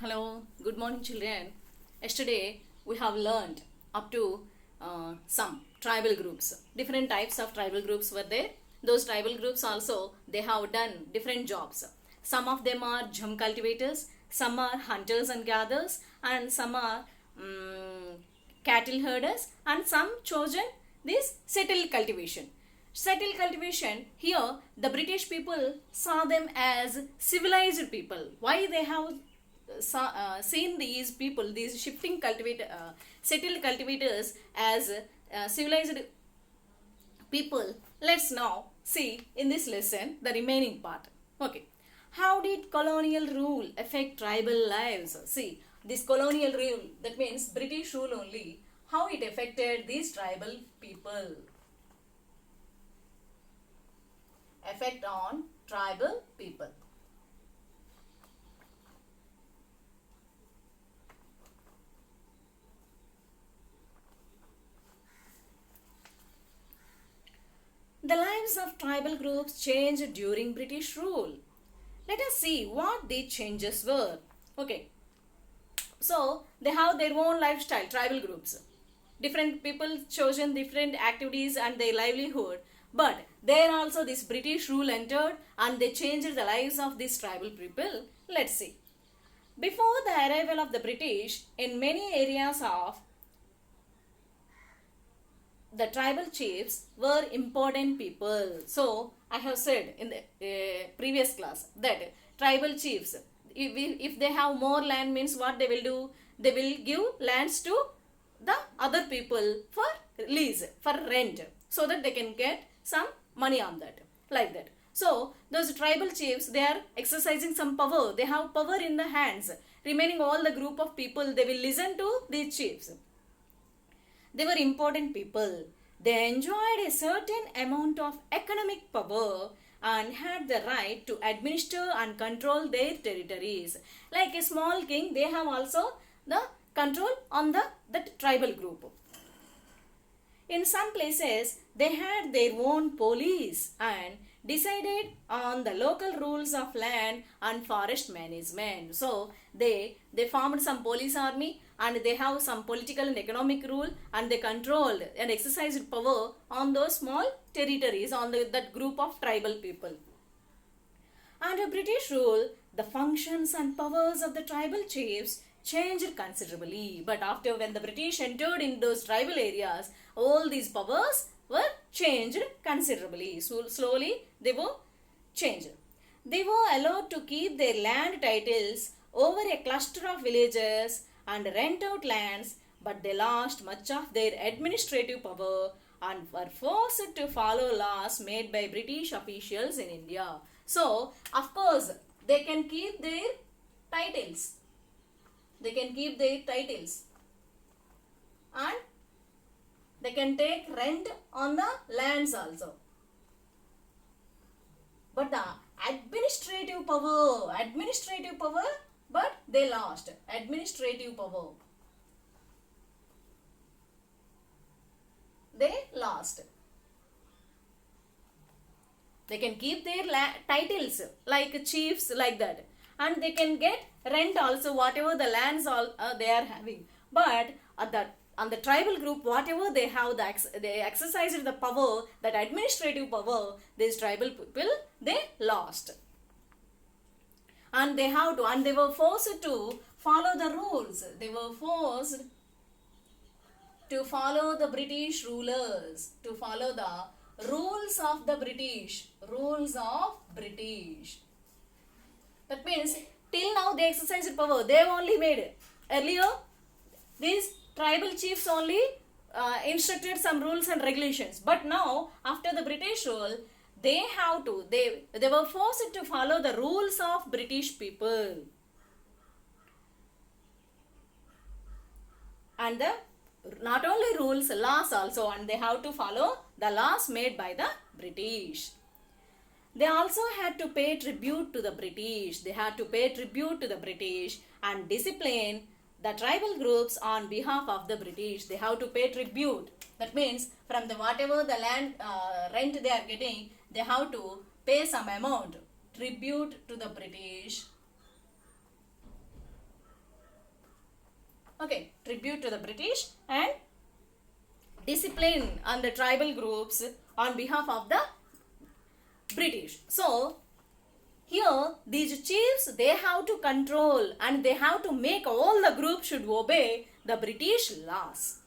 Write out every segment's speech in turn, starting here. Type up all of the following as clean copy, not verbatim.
Hello, good morning, children. Yesterday we have learned up to some tribal groups. Different types of tribal groups were there. Those tribal groups also they have done different jobs. Some of them are jhum cultivators, some are hunters and gatherers, and some are cattle herders, and some chosen this settled cultivation. Settled cultivation, here the British people saw them as civilized people. Why they have seen these people, these settled cultivators as civilized people? Let's now see in this lesson the remaining part. Okay. How did colonial rule affect tribal lives? See, this colonial rule, that means British rule only, how it affected these tribal people. Effect on tribal people. The lives of tribal groups changed during British rule. Let us see what the changes were. Okay, so they have their own lifestyle, tribal groups. Different people chosen different activities and their livelihood. But there also this British rule entered and they changed the lives of these tribal people. Let's see. Before the arrival of the British, in many areas of the tribal chiefs were important people. So I have said in the previous class that tribal chiefs, if they have more land, means what they will do? They will give lands to the other people for lease, for rent, so that they can get some money on that, like that. So those tribal chiefs, they are exercising some power. They have power in the hands. Remaining all the group of people, they will listen to these chiefs. They were important people. They enjoyed a certain amount of economic power and had the right to administer and control their territories. Like a small king, they have also the control on that tribal group. In some places, they had their own police and decided on the local rules of land and forest management. So they formed some police army and they have some political and economic rule, and they controlled and exercised power on those small territories, on that group of tribal people. Under British rule, the functions and powers of the tribal chiefs changed considerably. But after when the British entered in those tribal areas, all these powers were changed considerably. So slowly they were changed. They were allowed to keep their land titles over a cluster of villages and rent out lands, but they lost much of their administrative power and were forced to follow laws made by British officials in India. So, of course, they can keep their titles. They can keep their titles. And they can take rent on the lands also. But the administrative power, but they lost administrative power. They lost. They can keep their titles like chiefs, like that, and they can get rent also, whatever the lands all they are having. But on the tribal group, whatever they have, they exercised the power, that administrative power, these tribal people, they lost. And they were forced to follow the rules. They were forced to follow the British rulers, to follow the rules of the British. Rules of British. That means till now they exercised power. They only made. Earlier, these tribal chiefs only instructed some rules and regulations. But now, after the British rule, they were forced to follow the rules of British people. And not only rules, laws also, and they have to follow the laws made by the British. They also had to pay tribute to the British. They had to pay tribute to the British and discipline the tribal groups on behalf of the British. They have to pay tribute. That means from the whatever the land rent they are getting, they have to pay some amount, tribute to the British. Okay, tribute to the British and discipline on the tribal groups on behalf of the British. So, here these chiefs, they have to control and they have to make all the groups should obey the British laws.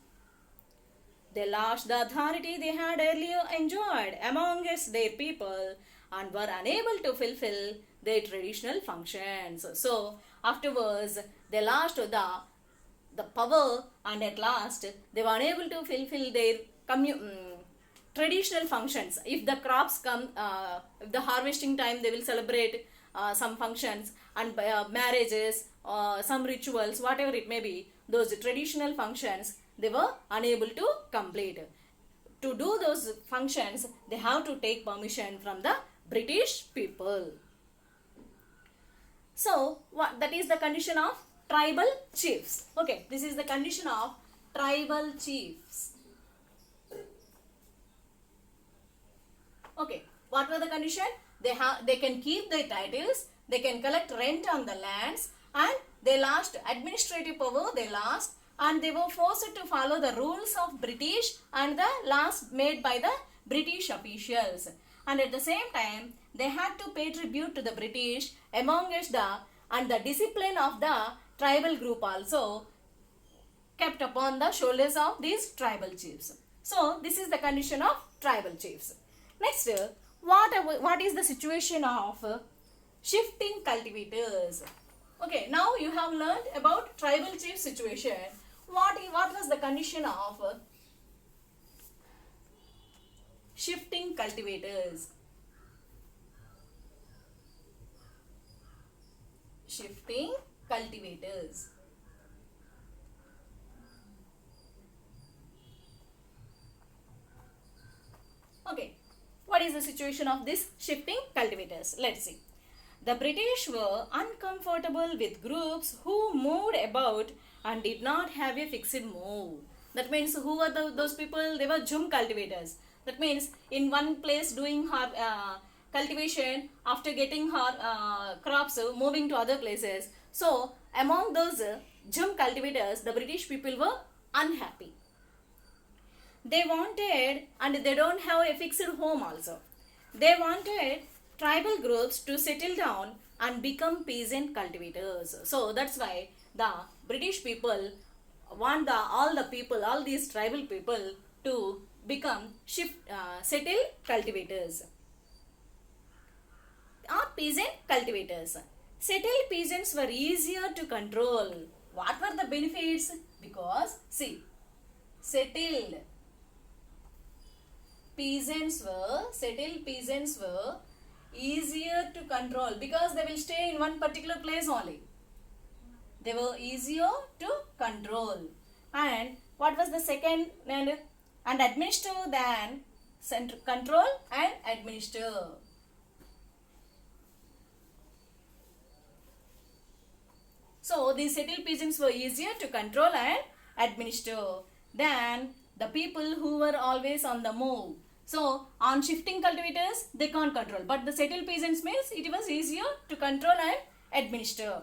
They lost the authority they had earlier enjoyed amongst their people and were unable to fulfill their traditional functions. So, afterwards, they lost the power, and at last they were unable to fulfill their traditional functions. If the crops come, if the harvesting time, they will celebrate some functions and marriages, some rituals, whatever it may be, those traditional functions they were unable to complete. To do those functions, they have to take permission from the British people. So, that is the condition of tribal chiefs. Okay, this is the condition of tribal chiefs. Okay, what were the condition? They can keep their titles, they can collect rent on the lands, and they lost administrative power, they lost, and they were forced to follow the rules of British and the laws made by the British officials. And at the same time, they had to pay tribute to the British amongst the discipline of the tribal group also kept upon the shoulders of these tribal chiefs. So, this is the condition of tribal chiefs. Next, what is the situation of shifting cultivators? Okay, now you have learned about tribal chief situation. What was the condition of shifting cultivators? Shifting cultivators. Okay, what is the situation of this shifting cultivators? Let's see. The British were uncomfortable with groups who moved about and did not have a fixed move. That means who were those people? They were jhum cultivators. That means in one place doing cultivation, after getting her crops, moving to other places. So among those jhum cultivators, the British people were unhappy. They wanted, and they don't have a fixed home also. They wanted tribal groups to settle down and become peasant cultivators. So that's why the British people want all these tribal people to become settled cultivators or peasant cultivators. Settled peasants were easier to control. What were the benefits? Because see, settled peasants were easier to control because they will stay in one particular place only. They were easier to control. And what was the second? And administer than control and administer. So these settled peasants were easier to control and administer than the people who were always on the move. So on shifting cultivators, they can't control. But the settled peasants means it was easier to control and administer.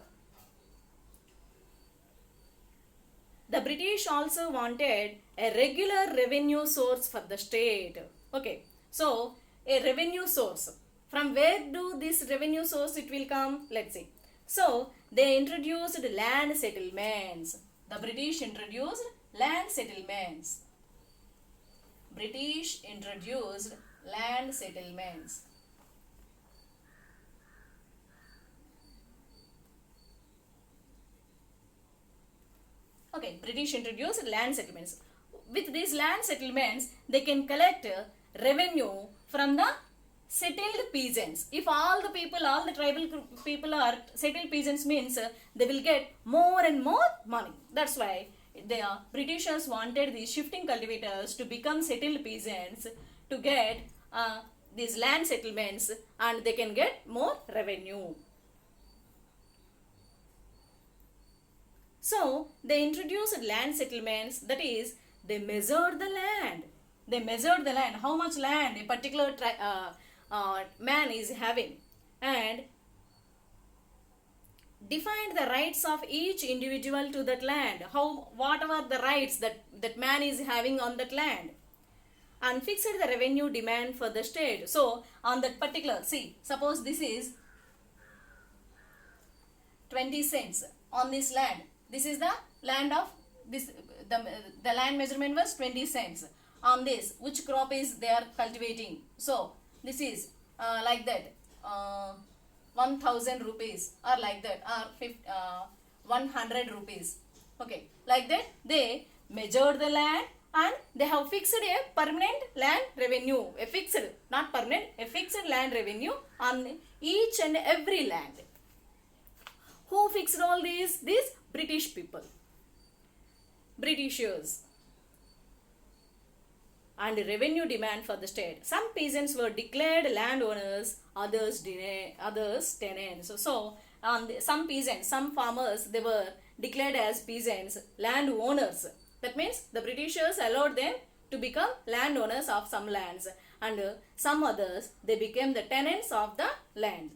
The British also wanted a regular revenue source for the state. Okay, so a revenue source. From where do this revenue source it will come? Let's see. So they introduced land settlements. The British introduced land settlements. British introduced land settlements. Okay, British introduced land settlements. With these land settlements, they can collect revenue from the settled peasants. If all the tribal people are settled peasants means they will get more and more money. That's why the Britishers wanted these shifting cultivators to become settled peasants to get these land settlements, and they can get more revenue. So they introduced land settlements, that is, they measured the land. They measured the land, how much land a particular man is having, and defined the rights of each individual to that land. What are the rights that man is having on that land, and fixed the revenue demand for the state. So on that particular, see, suppose this is 20 cents on this land. This is the land of this, the land measurement was 20 cents. On this, which crop is they are cultivating? So this is like that, 1000 rupees, or like that, or 100 rupees. Okay, like that they measured the land, and they have fixed a permanent land revenue, a fixed, not permanent, a fixed land revenue on each and every land. Who fixed all these? These British people, Britishers. And revenue demand for the state. Some peasants were declared landowners, others tenants. So some peasants, some farmers, they were declared as peasants, landowners. That means the Britishers allowed them to become landowners of some lands, and some others, they became the tenants of the land.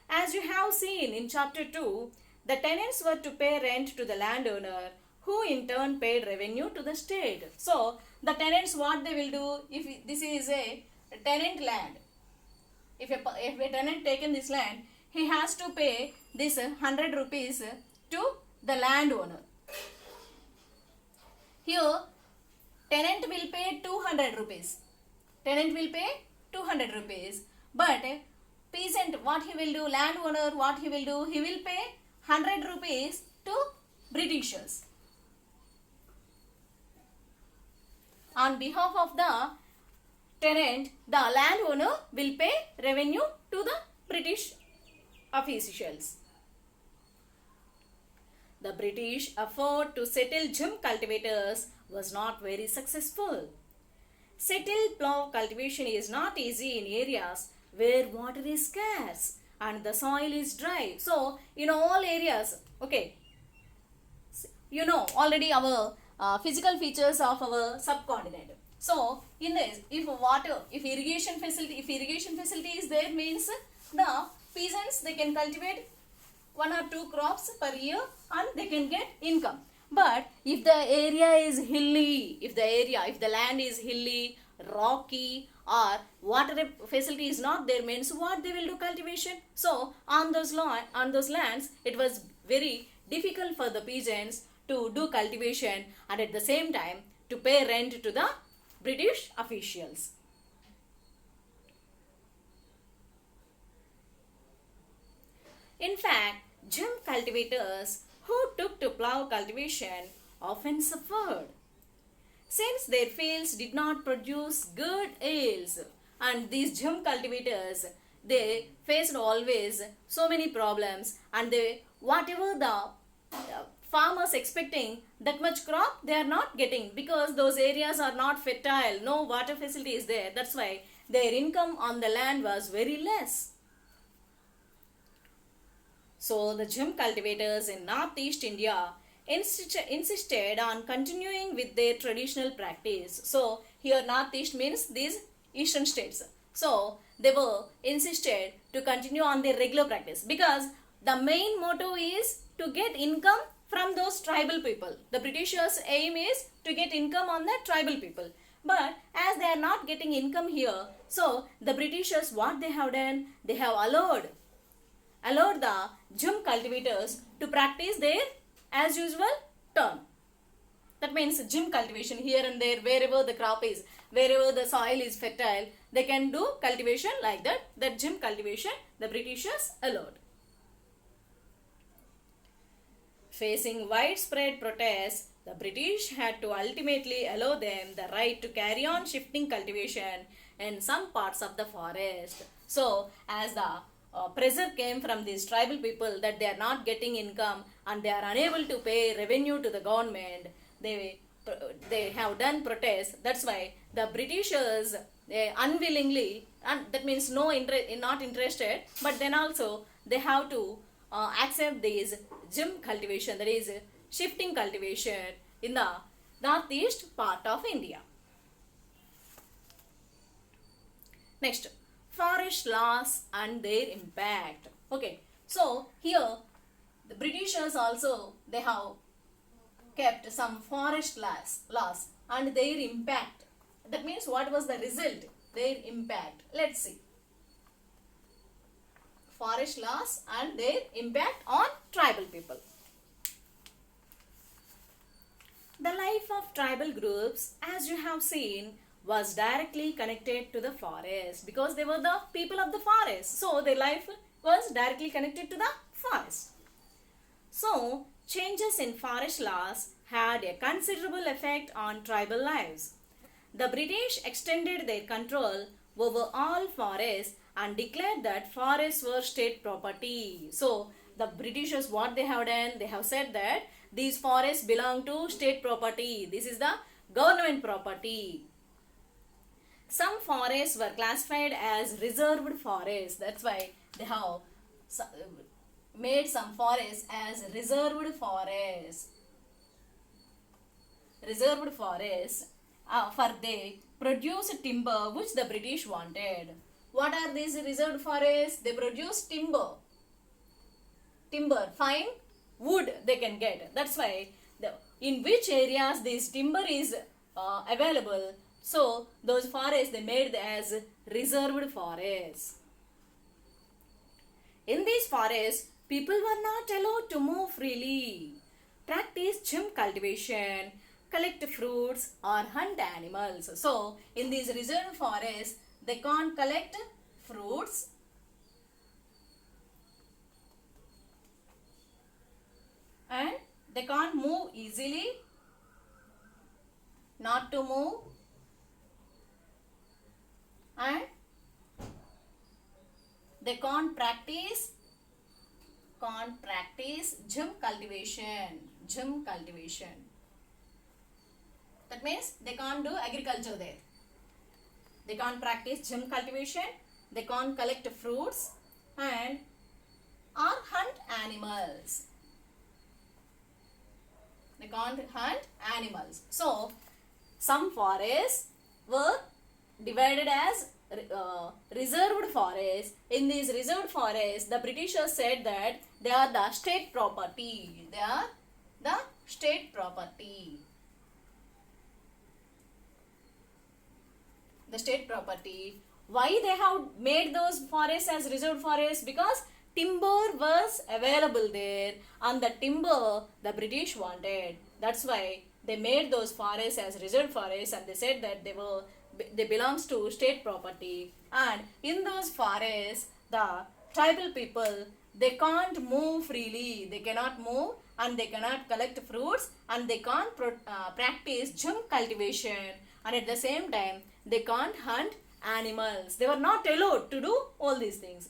As you have seen in chapter 2, the tenants were to pay rent to the landowner, who in turn paid revenue to the state. So the tenants, what they will do, if this is a tenant land, if a tenant taken this land, he has to pay this 100 rupees to the landowner. Here tenant will pay 200 rupees. Tenant will pay 200 rupees. But peasant, what he will do, landowner, what he will do, he will pay 100 rupees to Britishers. On behalf of the tenant, the landowner will pay revenue to the British officials. The British effort to settle jhum cultivators was not very successful. Settled plough cultivation is not easy in areas where water is scarce and the soil is dry. So, in all areas, okay, you know already our physical features of our subcontinent. So in this, if irrigation facility is there, means the peasants, they can cultivate 1 or 2 crops per year and they can get income. But if the area is hilly, if the land is hilly, rocky, or water facility is not there, means what they will do? Cultivation. So on those lands, it was very difficult for the peasants to do cultivation, and at the same time to pay rent to the British officials. In fact, jhum cultivators who took to plough cultivation often suffered, since their fields did not produce good yields, and these jhum cultivators, they faced always so many problems, and whatever the farmers expecting, that much crop they are not getting, because those areas are not fertile, no water facility is there. That's why their income on the land was very less. So the jhum cultivators in northeast India insisted on continuing with their traditional practice. So here northeast means these eastern states. So they were insisted to continue on their regular practice, because the main motto is to get income from those tribal people. The Britishers' aim is to get income on the tribal people. But as they are not getting income here, so the Britishers, what they have done, they have allowed the jhum cultivators to practice their as usual turn. That means jhum cultivation here and there, wherever the crop is, wherever the soil is fertile, they can do cultivation like that. That jhum cultivation the Britishers allowed. Facing widespread protests, the British had to ultimately allow them the right to carry on shifting cultivation in some parts of the forest. So, as the pressure came from these tribal people that they are not getting income and they are unable to pay revenue to the government, they have done protests. That's why the Britishers, they unwillingly, and that means not interested, but then also they have to accept these jhum cultivation, that is shifting cultivation in the northeast part of India. Next, forest loss and their impact. Okay, so here The Britishers also, they have kept some forest laws and their impact. That means what was the result? Their impact. Let's see. Forest laws and their impact on tribal people. The life of tribal groups, as you have seen, was directly connected to the forest because they were the people of the forest. So their life was directly connected to the forest. So changes in forest laws had a considerable effect on tribal lives. The British extended their control over all forests and declared that forests were state property. So the Britishers, what they have done, they have said that these forests belong to state property. This is the government property. Some forests were classified as reserved forests. That's why they have made some forests as reserved forests. Reserved forests for they produce timber which the British wanted. What are these reserved forests? They produce timber. Timber, fine wood they can get. That's why in which areas this timber is available, so those forests they made as reserved forests. In these forests, people were not allowed to move freely, practice chim cultivation, collect fruits or hunt animals. So in these reserved forests, they can't collect fruits, and they can't move easily, not to move, and they can't practice gym cultivation. That means they can't do agriculture there. They can't practice gym cultivation, they can't collect fruits and or hunt animals. They can't hunt animals. So some forests were divided as reserved forests. In these reserved forests, the Britishers said that they are the state property. They are the state property. The state property. Why they have made those forests as reserved forests? Because timber was available there, and the timber the British wanted. That's why they made those forests as reserved forests, and they said that they belongs to state property. And in those forests, the tribal people, they can't move freely. They cannot move and they cannot collect fruits and they can't practice gym cultivation, and at the same time they can't hunt animals. They were not allowed to do all these things.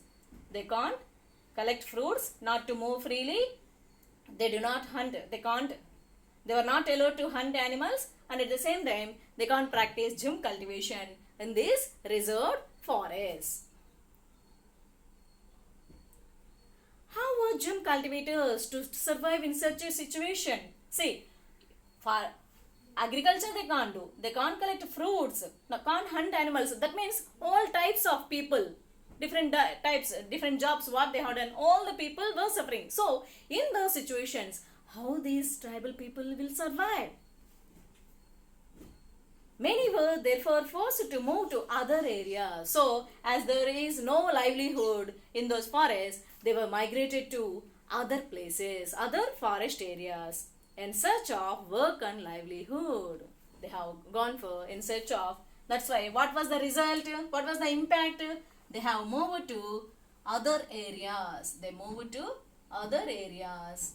They can't collect fruits, not to move freely. They do not hunt. They were not allowed to hunt animals, and at the same time they can't practice gym cultivation in these reserved forests. How were gym cultivators to survive in such a situation? See, for agriculture they can't do. They can't collect fruits, can't hunt animals. That means all types of people, different types, different jobs what they had done, all the people were suffering. So in those situations, how these tribal people will survive? Many were therefore forced to move to other areas. So as there is no livelihood in those forests, they were migrated to other places, other forest areas in search of work and livelihood. They have gone for in search of. That's why what was the result? What was the impact? They have moved to other areas. They moved to other areas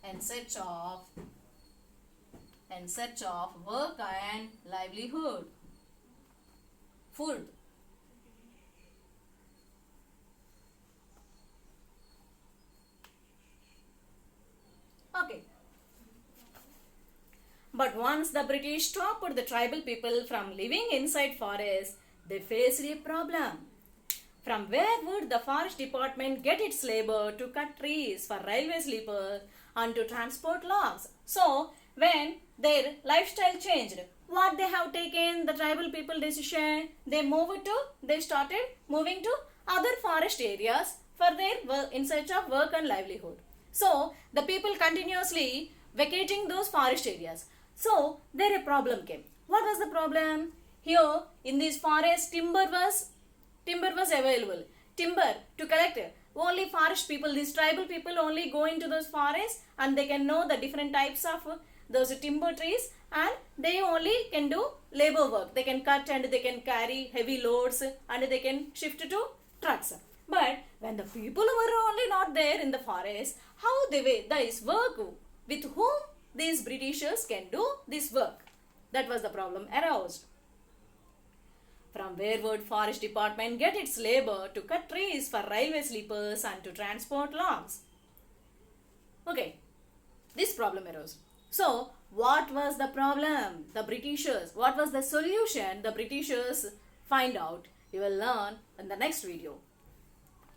in search of work and livelihood, food. Okay. But once the British stopped the tribal people from living inside forests, they faced a problem. From where would the forest department get its labor to cut trees for railway sleepers and to transport logs? So, when their lifestyle changed, what they have taken, the tribal people decision, they started moving to other forest areas for their work, in search of work and livelihood. So the people continuously vacating those forest areas. So there a problem came. What was the problem? Here in these forests, timber was available. Timber to collect. Only forest people, these tribal people only go into those forests and they can know the different types of those timber trees, and they only can do labor work. They can cut and they can carry heavy loads and they can shift to trucks. But when the people were only not there in the forest, how they will this work? With whom these Britishers can do this work? That was the problem aroused. From where would Forest Department get its labor to cut trees for railway sleepers and to transport logs? Okay, this problem arose. So, what was the problem? The Britishers, what was the solution the Britishers find out? You will learn in the next video.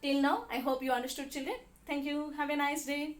Till now, I hope you understood, children. Thank you. Have a nice day.